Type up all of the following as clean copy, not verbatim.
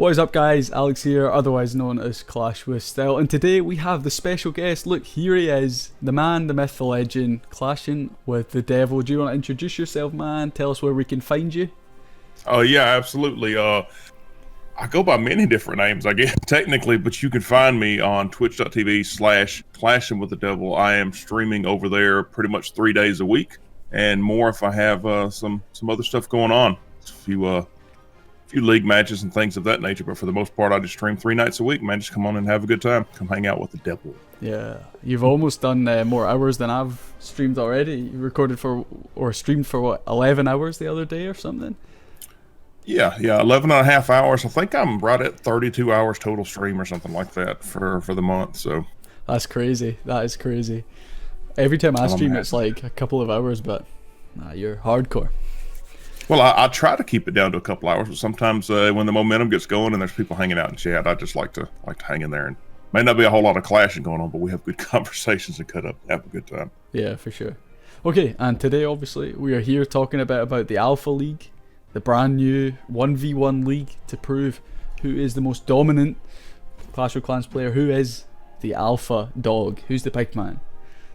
What is up, guys? Alex here, otherwise known as Clash with Style, and today we have the special guest. Look, here he is, the man, the myth, the legend, clashing with the devil. Do you want to introduce yourself, man? Tell us where we can find you. Oh yeah, absolutely. I go by many different names, I guess, technically, but you can find me on twitch.tv/clashing with the devil. I am streaming over there pretty much 3 days a week, and more if I have some other stuff going on. A few league matches and things of that nature, but for the most part, I just stream 3 nights a week, man. Just come on and have a good time. Come hang out with the devil. Yeah, you've almost done more hours than I've streamed already. You recorded for, or streamed for what, 11 hours the other day or something? Yeah, 11 and a half hours. I think I'm right at 32 hours total stream or something like that for the month. So that's crazy. That is crazy. Every time I stream, it's like a couple of hours, but nah, you're hardcore. Well, I try to keep it down to a couple hours, but sometimes when the momentum gets going and there's people hanging out in chat, I just like to hang in there. And may not be a whole lot of clashing going on, but we have good conversations and cut up, have a good time. Yeah, for sure. Okay, and today, obviously, we are here talking about the Alpha League, the brand new 1v1 league to prove who is the most dominant Clash of Clans player, who is the alpha dog, who's the big man.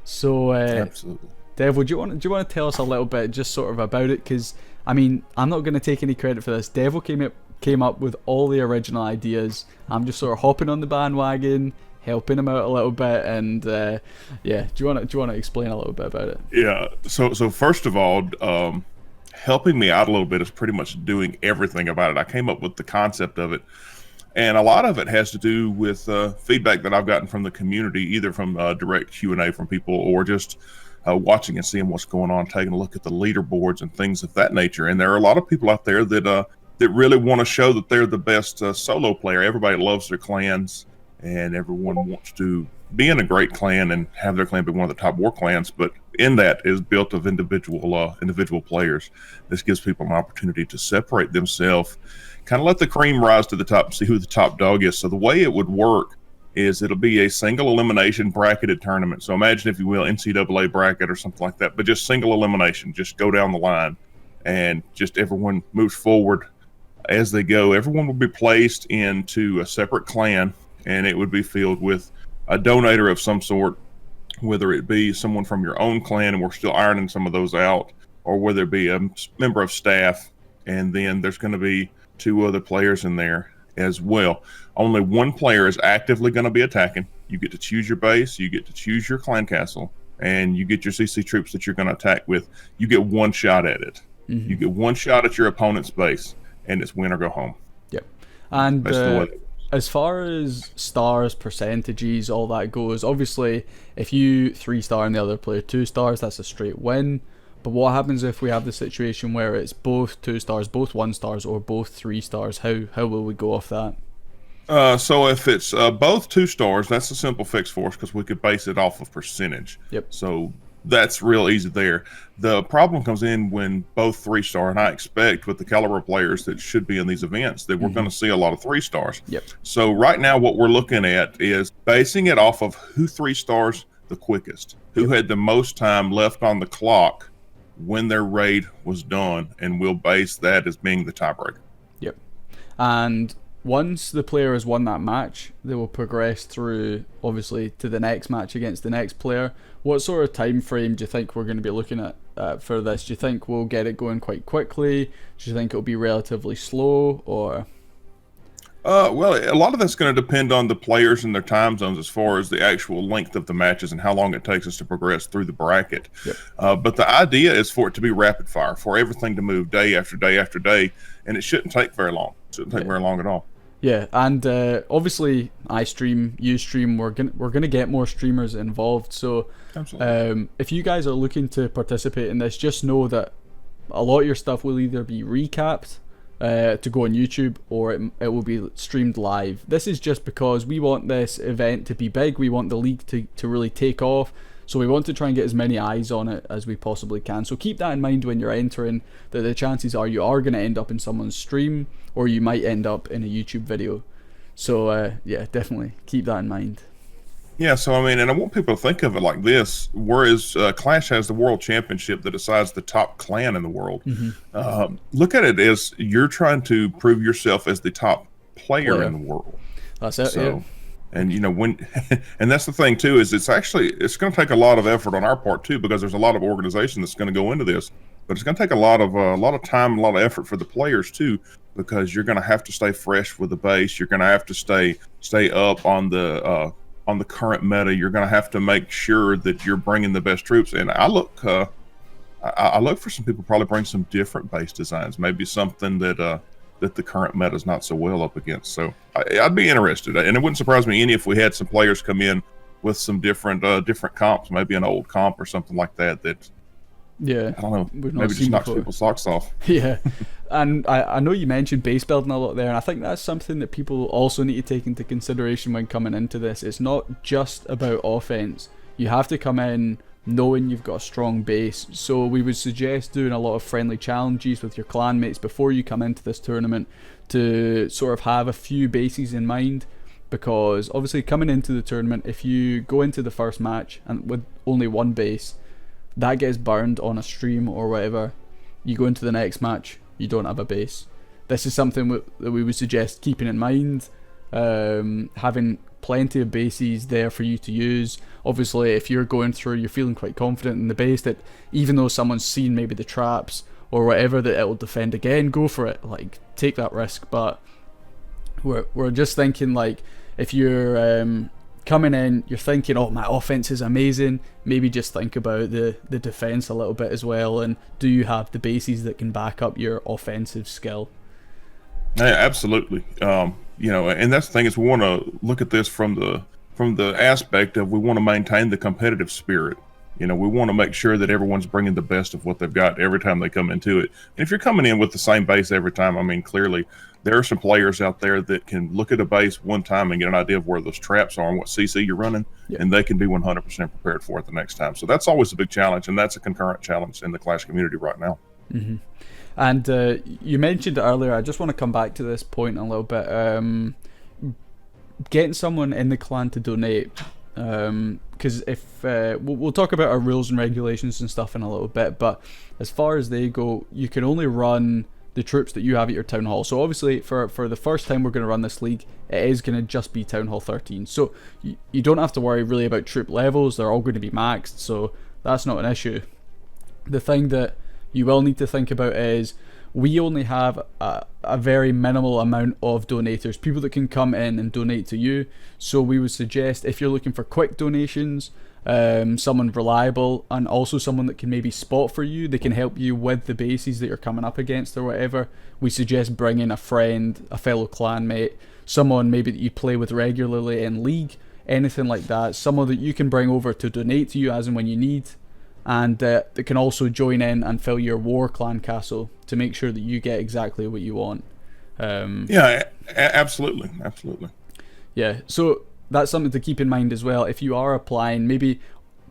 So, Absolutely. Devil, do you want to tell us a little bit just sort of about it? Because I mean, I'm not going to take any credit for this. Devil came up with all the original ideas. I'm just sort of hopping on the bandwagon, helping him out a little bit, and yeah. Do you want to explain a little bit about it? Yeah. So first of all, helping me out a little bit is pretty much doing everything about it. I came up with the concept of it, and a lot of it has to do with feedback that I've gotten from the community, either from direct Q&A from people or just watching and seeing what's going on, taking a look at the leaderboards and things of that nature. And there are a lot of people out there that really want to show that they're the best solo player. Everybody loves their clans, and everyone wants to be in a great clan and have their clan be one of the top war clans. But in that is built of individual players. This gives people an opportunity to separate themselves, kind of let the cream rise to the top and see who the top dog is. So the way it would work is it'll be a single elimination bracketed tournament. So imagine, if you will, NCAA bracket or something like that, but just single elimination. Just go down the line and just everyone moves forward as they go. Everyone will be placed into a separate clan, and it would be filled with a donator of some sort, whether it be someone from your own clan, and we're still ironing some of those out, or whether it be a member of staff, and then there's going to be 2 other players in there as well. Only one player is actively going to be attacking. You get to choose your base, you get to choose your clan castle, and you get your CC troops that you're going to attack with. You get one shot at it. Mm-hmm. You get one shot at your opponent's base, and it's win or go home. Yep. And as far as stars, percentages, all that goes, obviously, if you 3-star and the other player 2 stars, that's a straight win. But what happens if we have the situation where it's both 2 stars, both 1 stars, or both 3 stars? How will we go off that? So if it's both 2 stars, that's a simple fix for us, because we could base it off of percentage. Yep. So that's real easy there. The problem comes in when both 3-star, and I expect with the caliber of players that should be in these events that we're going to see a lot of 3-stars. Yep. So right now what we're looking at is basing it off of who 3-stars the quickest, who had the most time left on the clock when their raid was done, and we'll base that as being the tiebreaker. Yep. And once the player has won that match, they will progress through, obviously, to the next match against the next player. What sort of time frame do you think we're going to be looking at for this? Do you think we'll get it going quite quickly? Do you think it'll be relatively slow, or? Well, a lot of that's going to depend on the players and their time zones as far as the actual length of the matches and how long it takes us to progress through the bracket. Yep. But the idea is for it to be rapid fire, for everything to move day after day after day, and it shouldn't take very long. It shouldn't take very long at all. Yeah, and obviously I stream, you stream, we're gonna get more streamers involved. So if you guys are looking to participate in this, just know that a lot of your stuff will either be recapped to go on YouTube, or it will be streamed live. This is just because we want this event to be big. We want the league to really take off. So we want to try and get as many eyes on it as we possibly can. So keep that in mind when you're entering, that the chances are you are going to end up in someone's stream, or you might end up in a YouTube video. So yeah, definitely keep that in mind. Yeah, so I mean, and I want people to think of it like this, whereas Clash has the world championship that decides the top clan in the world. Mm-hmm. Look at it as you're trying to prove yourself as the top player in the world. That's it. So, yeah. and when, and that's the thing too, is it's going to take a lot of effort on our part too, because there's a lot of organization that's going to go into this, but it's going to take a lot of time, a lot of effort for the players too, because you're going to have to stay fresh with the base. You're going to have to stay up on the current meta. You're going to have to make sure that you're bringing the best troops. And I look for some people probably bring some different base designs, maybe something that the current meta is not so well up against. So I'd be interested, and it wouldn't surprise me any if we had some players come in with some different comps, maybe an old comp or something like that. Yeah, I don't know, maybe just knocks people's socks off. Yeah, and I know you mentioned base building a lot there, and I think that's something that people also need to take into consideration when coming into this. It's not just about offense. You have to come in knowing you've got a strong base. So we would suggest doing a lot of friendly challenges with your clan mates before you come into this tournament to sort of have a few bases in mind, because obviously coming into the tournament, if you go into the first match and with only one base, that gets burned on a stream or whatever. You go into the next match, you don't have a base. This is something that we would suggest keeping in mind, having plenty of bases there for you to use. Obviously, if you're going through, you're feeling quite confident in the base that even though someone's seen maybe the traps or whatever, that it'll defend again, go for it. Like, take that risk. But we're just thinking, like, if you're coming in, you're thinking, oh, my offense is amazing, maybe just think about the defense a little bit as well, and do you have the bases that can back up your offensive skill? Yeah, absolutely. And that's the thing, is we want to look at this from the aspect of, we want to maintain the competitive spirit. We want to make sure that everyone's bringing the best of what they've got every time they come into it. And if you're coming in with the same base every time, I mean, clearly there are some players out there that can look at a base one time and get an idea of where those traps are and what CC you're running, and they can be 100% prepared for it the next time. So that's always a big challenge, and that's a concurrent challenge in the Clash community right now. Mm-hmm. And you mentioned it earlier, I just want to come back to this point a little bit. Getting someone in the clan to donate, because if we'll talk about our rules and regulations and stuff in a little bit, but as far as they go, you can only run the troops that you have at your town hall. So obviously for the first time we're going to run this league, it is going to just be town hall 13, so you don't have to worry really about troop levels. They're all going to be maxed, so that's not an issue. The thing that you will need to think about is, we only have a very minimal amount of donators, people that can come in and donate to you. So we would suggest, if you're looking for quick donations, someone reliable, and also someone that can maybe spot for you, they can help you with the bases that you're coming up against or whatever, we suggest bringing a friend, a fellow clanmate, someone maybe that you play with regularly in league, anything like that, someone that you can bring over to donate to you as and when you need, and that can also join in and fill your war clan castle to make sure that you get exactly what you want. Absolutely. Yeah, so that's something to keep in mind as well. If you are applying, maybe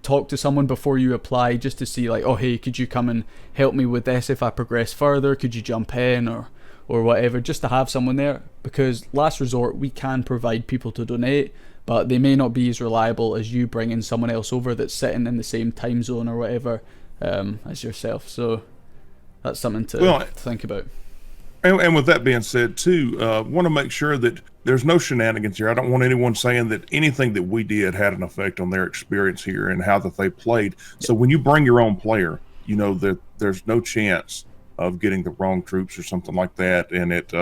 talk to someone before you apply, just to see, like, oh hey, could you come and help me with this if I progress further, could you jump in or whatever, just to have someone there, because last resort we can provide people to donate, but they may not be as reliable as you bringing someone else over that's sitting in the same time zone or whatever as yourself. So that's something to think about. And with that being said too, want to make sure that there's no shenanigans here. I don't want anyone saying that anything that we did had an effect on their experience here and how that they played. So when you bring your own player, you know that there's no chance of getting the wrong troops or something like that, and it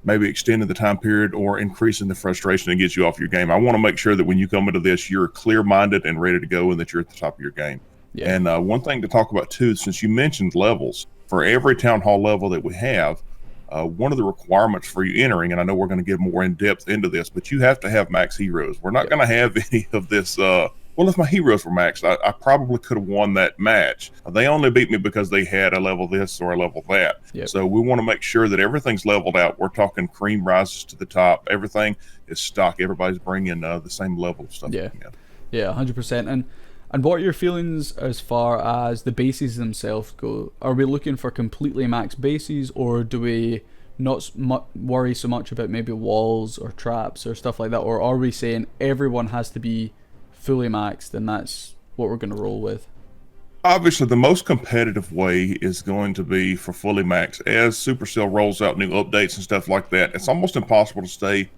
maybe extending the time period or increasing the frustration and gets you off your game. I want to make sure that when you come into this, you're clear-minded and ready to go, and that you're at the top of your game. Yeah. And one thing to talk about too, since you mentioned levels, for every town hall level that we have, one of the requirements for you entering, and I know we're going to get more in depth into this, but you have to have max heroes. We're not going to have any of this. Well, if my heroes were maxed, I probably could have won that match. They only beat me because they had a level this or a level that. Yep. So we want to make sure that everything's leveled out. We're talking cream rises to the top. Everything is stock. Everybody's bringing the same level of stuff. Yeah, 100%. And what are your feelings as far as the bases themselves go? Are we looking for completely maxed bases, or do we not worry so much about maybe walls or traps or stuff like that? Or are we saying everyone has to be fully maxed and that's what we're going to roll with? Obviously, the most competitive way is going to be for fully maxed. As Supercell rolls out new updates and stuff like that, it's almost impossible to stay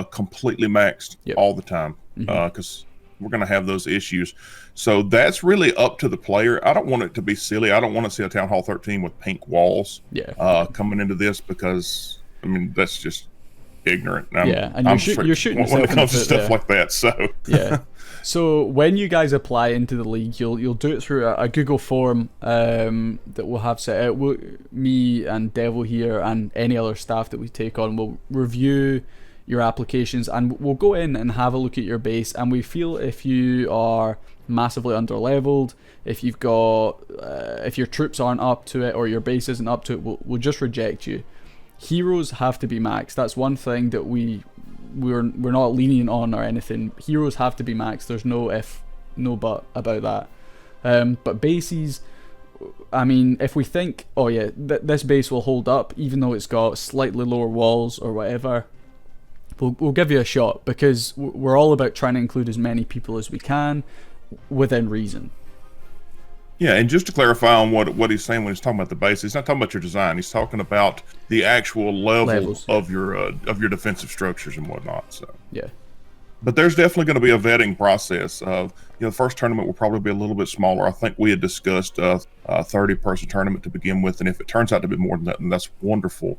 completely maxed all the time because we're going to have those issues. So that's really up to the player. I don't want it to be silly. I don't want to see a Town Hall 13 with pink walls coming into this, because I mean that's just ignorant. And you're shooting when it comes to stuff like that. So yeah. So when you guys apply into the league, you'll do it through a Google form that we'll have set out. Me and Devil here and any other staff that we take on will review your applications, and we'll go in and have a look at your base, and we feel if you are massively underleveled, if you've got if your troops aren't up to it or your base isn't up to it, we'll just reject you. Heroes have to be maxed. That's one thing that we're not lenient on or anything. Heroes have to be maxed. There's no if, no but about that. But bases, I mean, if we think, oh yeah, this base will hold up, even though it's got slightly lower walls or whatever, we'll give you a shot, because we're all about trying to include as many people as we can within reason. Yeah, and just to clarify on what he's saying when he's talking about the base, he's not talking about your design. He's talking about the actual levels of your defensive structures and whatnot. So yeah, but there's definitely going to be a vetting process. The first tournament will probably be a little bit smaller. I think we had discussed a 30-person tournament to begin with, and if it turns out to be more than that, then that's wonderful.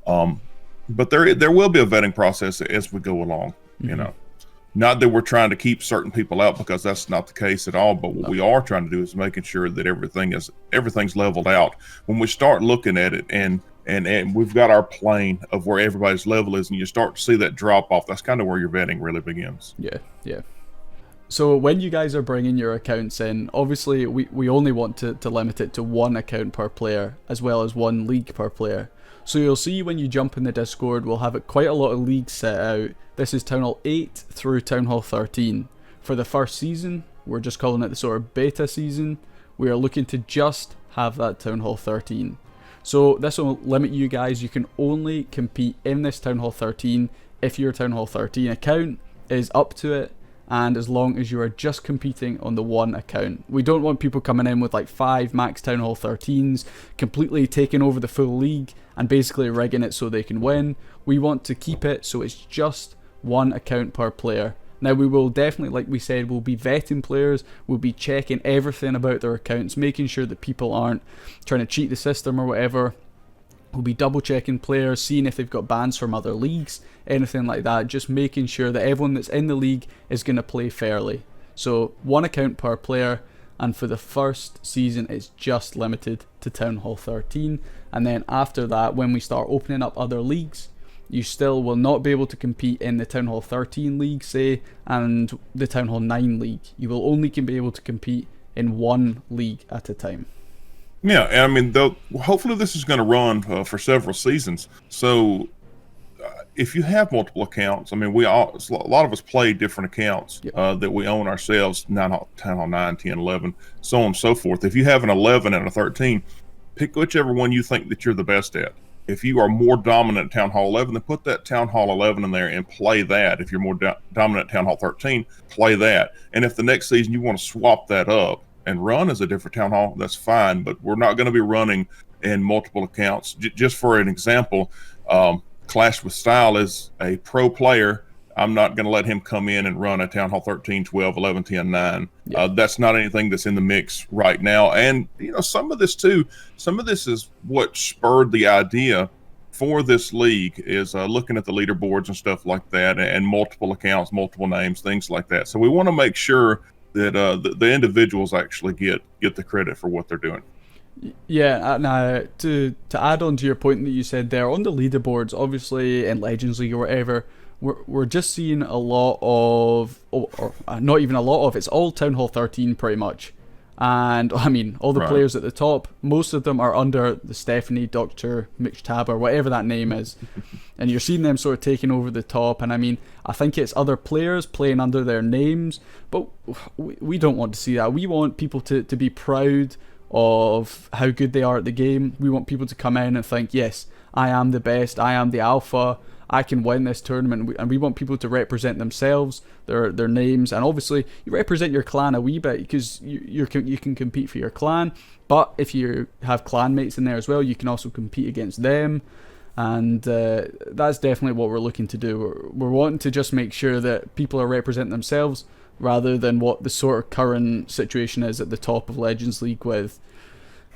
But there will be a vetting process as we go along. You know. Not that we're trying to keep certain people out, because that's not the case at all. But what we are trying to do is making sure that everything's leveled out. When we start looking at it and we've got our plane of where everybody's level is, and you start to see that drop off, that's kind of where your vetting really begins. Yeah. So when you guys are bringing your accounts in, obviously we only want to limit it to one account per player, as well as one league per player. So you'll see when you jump in the Discord, we'll have quite a lot of leagues set out. This is Town Hall 8 through Town Hall 13. For the first season, we're just calling it the sort of beta season. We are looking to just have that Town Hall 13. So this will limit you guys. You can only compete in this Town Hall 13 if your Town Hall 13 account is up to it, and as long as you are just competing on the one account. We don't want people coming in with like 5 max Town Hall 13s, completely taking over the full league and basically rigging it so they can win. We want to keep it so it's just one account per player. Now we will definitely, like we said, we'll be vetting players, we'll be checking everything about their accounts, making sure that people aren't trying to cheat the system or whatever. We'll be double checking players, seeing if they've got bans from other leagues, anything like that, just making sure that everyone that's in the league is going to play fairly. So one account per player, and for the first season it's just limited to Town Hall 13, and then after that, when we start opening up other leagues, you still will not be able to compete in the Town Hall 13 league, say, and the Town Hall 9 league. You will only be able to compete in one league at a time. Yeah, and I mean, hopefully this is going to run for several seasons. So if you have multiple accounts, I mean, a lot of us play different accounts that we own ourselves, Town Hall 9, 10, 11, so on and so forth. If you have an 11 and a 13, pick whichever one you think that you're the best at. If you are more dominant at Town Hall 11, then put that Town Hall 11 in there and play that. If you're more dominant at Town Hall 13, play that. And if the next season you want to swap that up and run as a different Town Hall, that's fine. But we're not going to be running in multiple accounts. Just for an example, Clash with Style is a pro player. I'm not going to let him come in and run a Town Hall 13, 12, 11, 10, 9. That's not anything that's in the mix right now. And, you know, some of this is what spurred the idea for this league is looking at the leaderboards and stuff like that, and multiple accounts, multiple names, things like that. So we want to make sure that the individuals actually get the credit for what they're doing. Yeah, now to add on to your point that you said there, on the leaderboards, obviously in Legends League or whatever, we're just seeing a lot of, or not even a lot of, it's all Town Hall 13 pretty much. And I mean, all the players at the top, most of them are under the Stephanie, Dr. Mixtab, or whatever that name is. And you're seeing them sort of taking over the top. And I mean, I think it's other players playing under their names, but we don't want to see that. We want people to be proud of how good they are at the game. We want people to come in and think, yes, I am the best, I am the alpha, I can win this tournament, and we want people to represent themselves, their names, and obviously you represent your clan a wee bit, because you can compete for your clan, but if you have clan mates in there as well, you can also compete against them. And that's definitely what we're looking to do. We're wanting to just make sure that people are representing themselves, rather than what the sort of current situation is at the top of Legends League with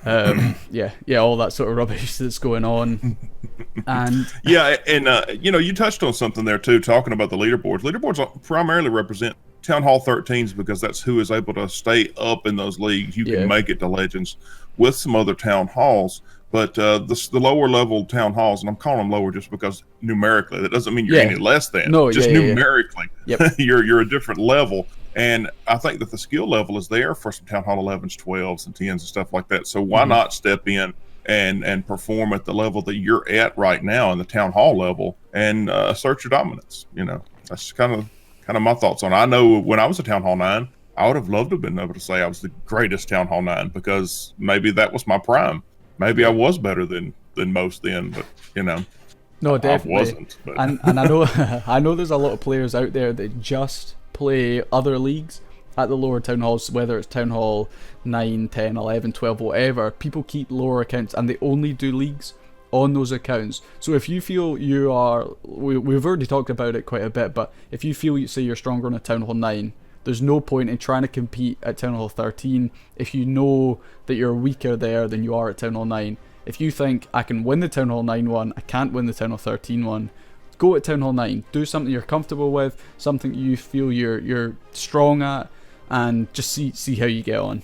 all that sort of rubbish that's going on. And you touched on something there too, talking about the leaderboards. Leaderboards primarily represent Town Hall 13s, because that's who is able to stay up in those leagues. You can make it to Legends with some other Town Halls, but the lower level Town Halls, and I'm calling them lower just because numerically, that doesn't mean you're any less than. No, just numerically, Yep. you're a different level. And I think that the skill level is there for some Town Hall 11s, 12s, and 10s and stuff like that. So why not step in and perform at the level that you're at right now in the Town Hall level, and assert your dominance? That's kind of my thoughts on it. I know when I was a Town Hall 9, I would have loved to have been able to say I was the greatest Town Hall 9, because maybe that was my prime. Maybe I was better than most then, but no, definitely I wasn't. But. And I know I know there's a lot of players out there that just play other leagues at the lower town halls, whether it's Town Hall 9, 10, 11, 12, whatever. People keep lower accounts and they only do leagues on those accounts. So if you feel you are, we've already talked about it quite a bit, but if you feel, say you're stronger on a Town Hall 9, there's no point in trying to compete at Town Hall 13 if you know that you're weaker there than you are at Town Hall 9. If you think, I can win the Town Hall 9 one, I can't win the Town Hall 13 one, go at Town Hall 9. Do something you're comfortable with, something you feel you're strong at, and just see how you get on.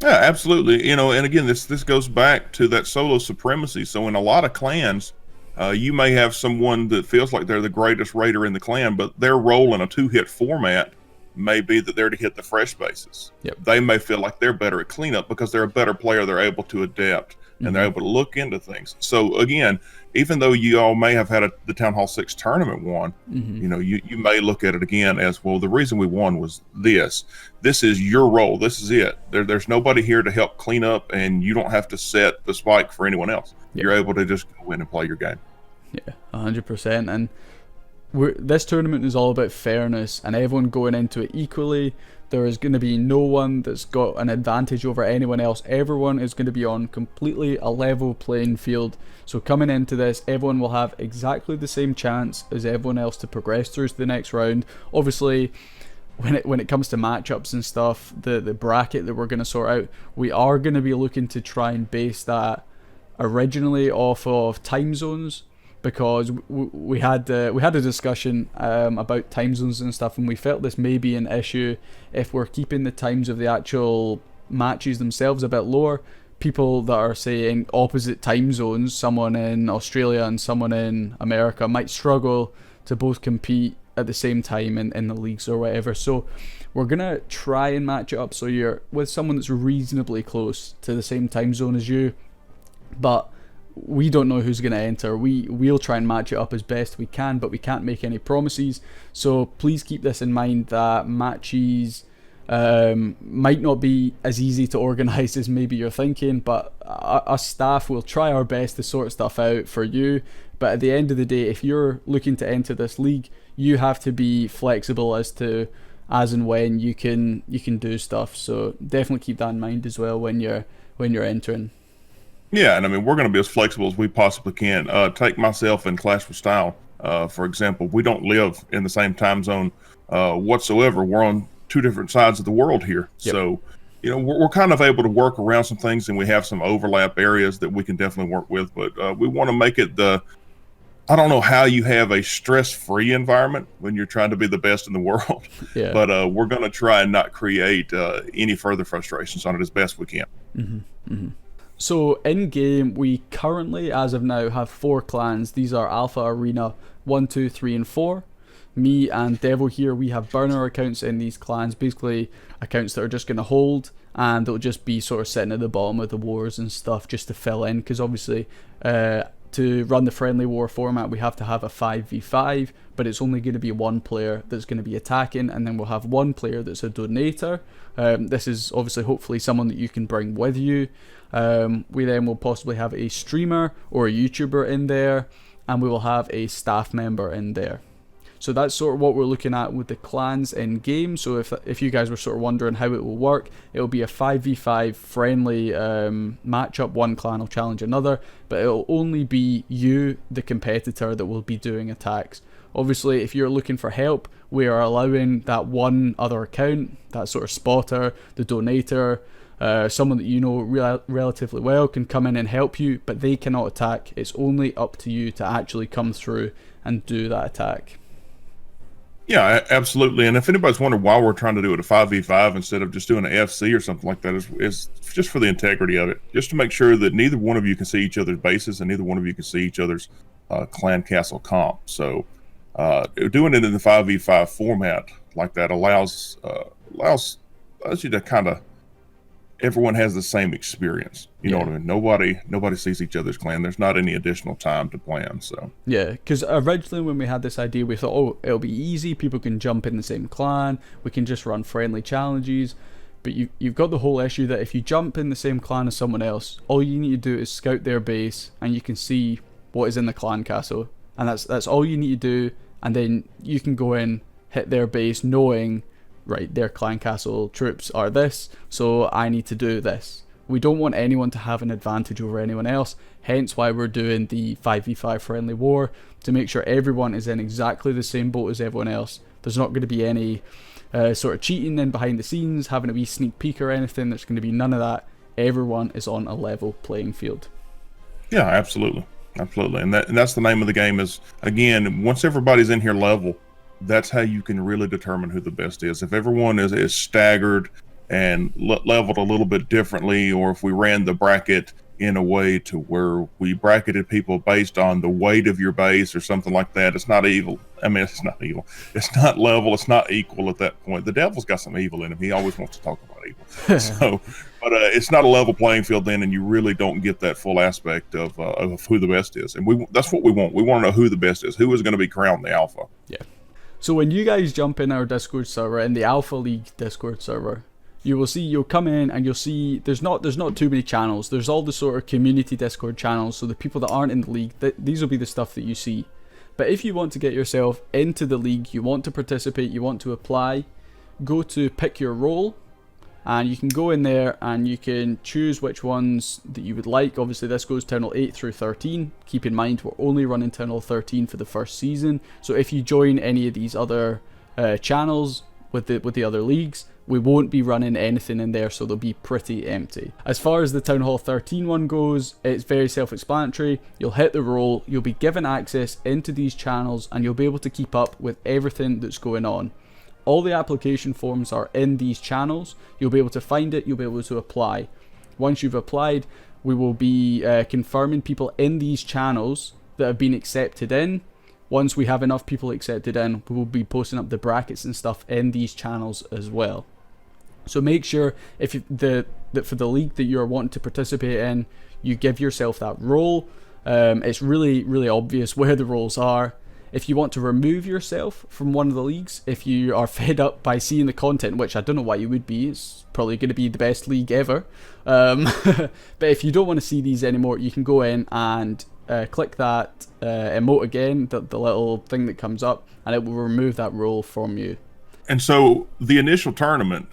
Yeah, absolutely. And again, this goes back to that solo supremacy. So in a lot of clans, you may have someone that feels like they're the greatest raider in the clan, but their role in a 2-hit format may be that they're to hit the fresh bases. Yep. They may feel like they're better at cleanup because they're a better player. They're able to adapt and they're able to look into things. So again, even though you all may have had the Town Hall 6 tournament won, you may look at it again as, well, the reason we won was this. This is your role. This is it. There's nobody here to help clean up, and you don't have to set the spike for anyone else. Yep. You're able to just go in and play your game. Yeah, 100%. And this tournament is all about fairness and everyone going into it equally. There is going to be no one that's got an advantage over anyone else. Everyone is going to be on completely a level playing field. So coming into this, everyone will have exactly the same chance as everyone else to progress through to the next round. Obviously, when it comes to matchups and stuff, the bracket that we're going to sort out, we are going to be looking to try and base that originally off of time zones, because we had a discussion about time zones and stuff, and we felt this may be an issue if we're keeping the times of the actual matches themselves a bit lower. People that are saying opposite time zones, someone in Australia and someone in America, might struggle to both compete at the same time in the leagues or whatever. So we're gonna try and match it up so you're with someone that's reasonably close to the same time zone as you, but we don't know who's going to enter. We'll try and match it up as best we can, but we can't make any promises. So please keep this in mind, that matches might not be as easy to organise as maybe you're thinking, but us staff will try our best to sort stuff out for you. But at the end of the day, if you're looking to enter this league, you have to be flexible as and when you can do stuff. So definitely keep that in mind as well when you're entering. Yeah, and I mean, we're going to be as flexible as we possibly can. Take myself and Clash with Style, for example. We don't live in the same time zone whatsoever. We're on two different sides of the world here. Yep. So, we're kind of able to work around some things, and we have some overlap areas that we can definitely work with. But we want to make it I don't know how you have a stress-free environment when you're trying to be the best in the world. Yeah. But we're going to try and not create any further frustrations on it as best we can. Mm-hmm. Mm-hmm. So in game, we currently, as of now, have 4 clans. These are Alpha, Arena, 1, 2, 3, and 4. Me and Devil here, we have burner accounts in these clans, basically accounts that are just going to hold, and they'll just be sort of sitting at the bottom of the wars and stuff just to fill in, because obviously to run the friendly war format, we have to have a 5v5, but it's only going to be one player that's going to be attacking, and then we'll have one player that's a donator. This is obviously hopefully someone that you can bring with you. We then will possibly have a streamer or a YouTuber in there, and we will have a staff member in there. So that's sort of what we're looking at with the clans in game. So if you guys were sort of wondering how it will work, it will be a 5v5 friendly matchup. One clan will challenge another, but it will only be you, the competitor, that will be doing attacks. Obviously, if you're looking for help, we are allowing that one other account, that sort of spotter, the donator, someone that you know relatively well can come in and help you, but they cannot attack. It's only up to you to actually come through and do that attack. Yeah, absolutely. And if anybody's wondering why we're trying to do it a 5v5 instead of just doing an FC or something like that, is just for the integrity of it, just to make sure that neither one of you can see each other's bases and neither one of you can see each other's clan castle comp. So doing it in the 5v5 format like that allows you to kind of, everyone has the same experience. You know what I mean? Nobody sees each other's clan. There's not any additional time to plan. So yeah, because originally when we had this idea, we thought, oh, it'll be easy. People can jump in the same clan. We can just run friendly challenges. But you've got the whole issue that if you jump in the same clan as someone else, all you need to do is scout their base, and you can see what is in the clan castle, and that's all you need to do. And then you can go in, hit their base, knowing, right, their clan castle troops are this, so I need to do this. We don't want anyone to have an advantage over anyone else, hence why we're doing the 5v5 friendly war, to make sure everyone is in exactly the same boat as everyone else. There's not going to be any sort of cheating in behind the scenes, having a wee sneak peek or anything. There's going to be none of that. Everyone is on a level playing field. Yeah, absolutely. Absolutely. And that's the name of the game is, again, once everybody's in here level, that's how you can really determine who the best is. If everyone is staggered and leveled a little bit differently, or if we ran the bracket in a way to where we bracketed people based on the weight of your base or something like that, it's not evil. I mean, it's not evil. It's not level. It's not equal at that point. The devil's got some evil in him. He always wants to talk about evil. So, but it's not a level playing field then, and you really don't get that full aspect of who the best is. And that's what we want. We want to know who the best is. Who is going to be crowned the alpha. Yeah. So when you guys jump in our Discord server, in the Alpha League Discord server, you'll come in and you'll see there's not too many channels. There's all the sort of community Discord channels, so the people that aren't in the league, these will be the stuff that you see. But if you want to get yourself into the league, you want to participate, you want to apply, go to pick your role, and you can go in there and you can choose which ones that you would like. Obviously this goes Town Hall 8 through 13. Keep in mind we're only running Town Hall 13 for the first season, so if you join any of these other channels with the other leagues, we won't be running anything in there, so they'll be pretty empty. As far as the Town Hall 13 one goes, it's very self-explanatory. You'll hit the role, you'll be given access into these channels, and you'll be able to keep up with everything that's going on. All the application forms are in these channels. You'll be able to find it, you'll be able to apply. Once you've applied, we will be confirming people in these channels that have been accepted in. Once we have enough people accepted in, we will be posting up the brackets and stuff in these channels as well. So make sure that for the league that you're wanting to participate in, you give yourself that role. It's really, really obvious where the roles are. If you want to remove yourself from one of the leagues, if you are fed up by seeing the content, which I don't know why you would be, it's probably going to be the best league ever. But if you don't want to see these anymore, you can go in and click that emote again, the little thing that comes up, and it will remove that role from you. And so the initial tournament,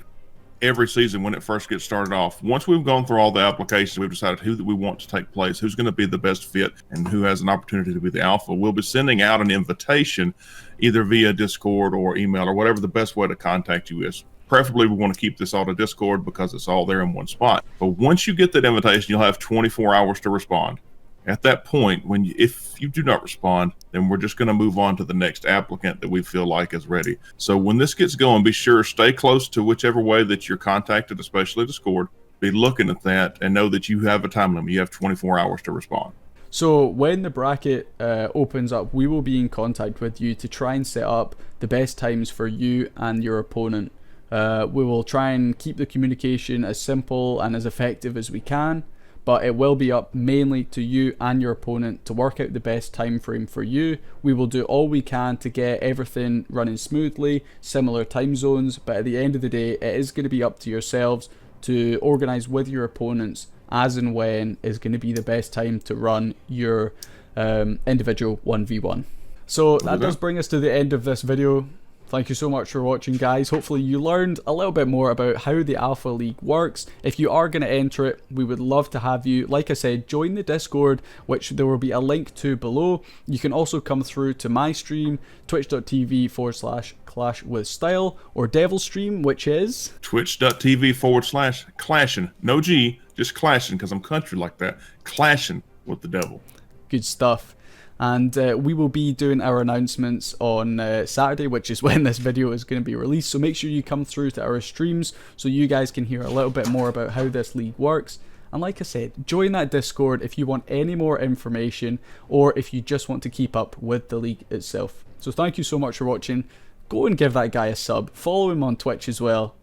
every season when it first gets started off, once we've gone through all the applications, we've decided who that we want to take place, who's going to be the best fit, and who has an opportunity to be the alpha. We'll be sending out an invitation either via Discord or email or whatever the best way to contact you is. Preferably we want to keep this all to Discord because it's all there in one spot. But once you get that invitation, you'll have 24 hours to respond. At that point, if you do not respond, then we're just going to move on to the next applicant that we feel like is ready. So when this gets going, be sure stay close to whichever way that you're contacted, especially Discord. Be looking at that and know that you have a time limit. You have 24 hours to respond. So when the bracket opens up, we will be in contact with you to try and set up the best times for you and your opponent. We will try and keep the communication as simple and as effective as we can, but it will be up mainly to you and your opponent to work out the best time frame for you. We will do all we can to get everything running smoothly, similar time zones, but at the end of the day, it is going to be up to yourselves to organise with your opponents as and when is going to be the best time to run your individual 1v1. So that does bring us to the end of this video. Thank you so much for watching, guys. Hopefully you learned a little bit more about how the Alpha League works. If you are going to enter it, we would love to have you. Like I said, join the Discord, which there will be a link to below. You can also come through to my stream, twitch.tv/clashwithstyle, or Devil's stream, which is twitch.tv/clashing. No G, just clashing, because I'm country like that. Clashing with the devil. Good stuff. And we will be doing our announcements on Saturday, which is when this video is going to be released. So make sure you come through to our streams so you guys can hear a little bit more about how this league works. And like I said, join that Discord if you want any more information or if you just want to keep up with the league itself. So thank you so much for watching. Go and give that guy a sub. Follow him on Twitch as well.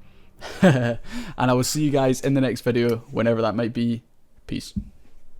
And I will see you guys in the next video, whenever that might be. Peace.